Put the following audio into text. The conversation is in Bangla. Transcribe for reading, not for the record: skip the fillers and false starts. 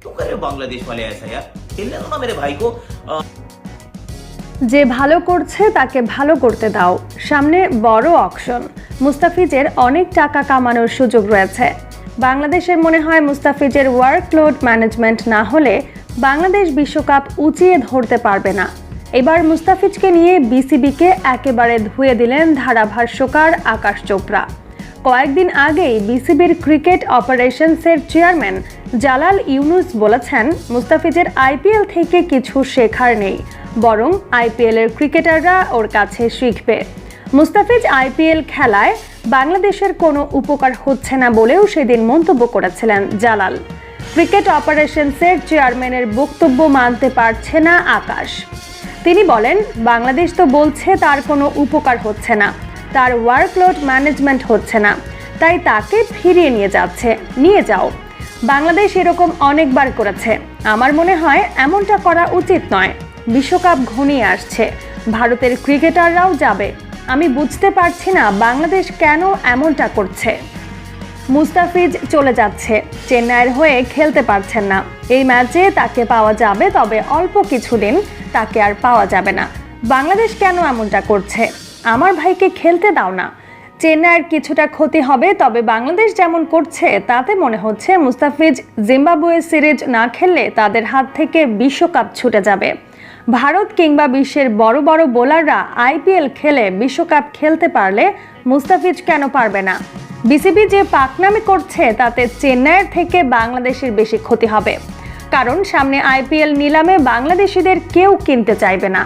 क्यों कर रहे हो बांग्लादेश वाले ऐसा यार? खेलने दो ना मेरे भाई को। যে ভালো করছে তাকে ভালো করতে দাও। সামনে বড় অকশন, মুস্তাফিজের অনেক টাকা কামানোর সুযোগ রয়েছে। বাংলাদেশের মনে হয় মুস্তাফিজের ওয়ার্কলোড ম্যানেজমেন্ট না হলে বাংলাদেশ বিশ্বকাপ উঁচিয়ে ধরতে পারবে না। এবার মুস্তাফিজকে নিয়ে বিসিবিকে একেবারে ধুয়ে দিলেন ধারাভাষ্যকার আকাশ চোপড়া। কয়েকদিন আগেই বিসিবির ক্রিকেট অপারেশনসের চেয়ারম্যান জালাল ইউনুস বলেছেন, মুস্তাফিজের আইপিএল থেকে কিছু শেখার নেই, বরং আইপিএলের ক্রিকেটাররা ওর কাছে শিখবে। মুস্তাফিজ আইপিএল খেলায় বাংলাদেশের কোনো উপকার হচ্ছে না বলেও সেদিন মন্তব্য করেছিলেন জালাল। ক্রিকেট অপারেশনসের চেয়ারম্যানের বক্তব্য মানতে পারছে না আকাশ। তিনি বলেন, বাংলাদেশ তো বলছে তার কোনো উপকার হচ্ছে না, তার ওয়ার্কলোড ম্যানেজমেন্ট হচ্ছে না, তাই তাকে ফিরিয়ে নিয়ে যাও। বাংলাদেশ এরকম অনেকবার করেছে, আমার মনে হয় এমনটা করা উচিত নয়। বিশ্বকাপ ঘনিয়ে আসছে, ভারতের ক্রিকেটাররাও যাবে। আমি বুঝতে পারছি না বাংলাদেশ কেন এমনটা করছে। মুস্তাফিজ চলে যাচ্ছে, চেন্নাইয়ের হয়ে খেলতে পারছেন না। এই ম্যাচে তাকে পাওয়া যাবে, তবে অল্প কিছুদিন তাকে আর পাওয়া যাবে না। বাংলাদেশ কেন এমনটা করছে? আমার ভাইকে খেলতে দাও না। চেন্নাইয়ের কিছুটা ক্ষতি হবে, তবে বাংলাদেশ যেমন করছে তাতে মনে হচ্ছে মুস্তাফিজ জিম্বাবুয়ে সিরিজ না খেললে তাদের হাত থেকে বিশ্বকাপ ছুটে যাবে। ভারত কিংবা বিশ্বের বড় বড় বোলাররা আইপিএল খেলে বিশ্বকাপ খেলতে পারলে মুস্তাফিজ কেন পারবে না? বিসিবি যে পাকনামি করছে তাতে চেন্নাইয়ের থেকে বাংলাদেশের বেশি ক্ষতি হবে, কারণ সামনে আইপিএল নিলামে বাংলাদেশিদের কেউ কিনতে চাইবে না।